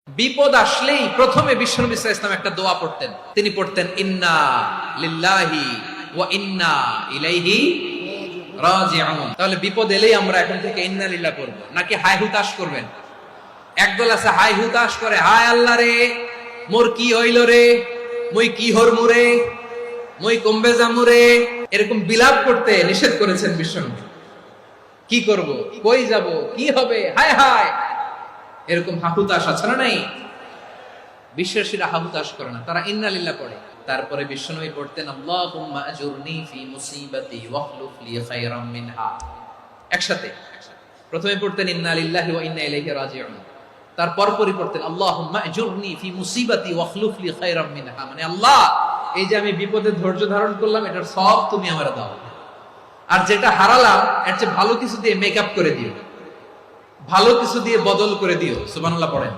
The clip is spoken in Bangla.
বিপদ আসলেই প্রথমে বিশ্বনবী সাল্লাল্লাহু আলাইহি ওয়াসাল্লাম একটা দোয়া পড়তেন। তিনি পড়তেন ইন্না লিল্লাহি ওয়া ইন্না ইলাইহি রাজিউন। তাহলে বিপদ এলেই আমরা এখন থেকে ইন্না লিল্লাহ পড়ব, নাকি হায় হুতাশ করবেন? একদল আছে হায় হুতাশ করে, হায় আল্লাহ রে মোর কি হইল রে, মই কি হরমু রে, মই কমবে জামু রে, এরকম বিলাপ করতে নিষেধ করেছেন বিশ্বনবী। কি করব, কই যাব, কি হবে, হায় হায়, এরকম হাহুতাশ আছে না? নাই। বিশ্বাসীরা হাহুতাশ করে না, তারা ইন্না লিল্লাহ পড়ে। তারপরে বিশ্বনবী পড়তেন আল্লাহুম্মা আজুরনি ফি মুসিবাতি ওয়াখলুফ লি খায়রাম মিনহা। একসাথে প্রথমে পড়তেন ইন্না লিল্লাহি ওয়া ইন্না ইলাইহি রাজিউন, তারপর পড়তেন আল্লাহুম্মা আজুরনি ফি মুসিবাতি ওয়াখলুফ লি খায়রাম মিনহা, মানে আল্লাহ এই যে আমি বিপদে ধৈর্য ধারণ করলাম এটার সব তুমি আমারে দাও, আর যেটা হারালাম এর চেয়ে ভালো কিছু দিয়ে মেকআপ করে দিও, ভালো কিছু দিয়ে বদল করে দিও। সুবহানাল্লাহ পড়েন।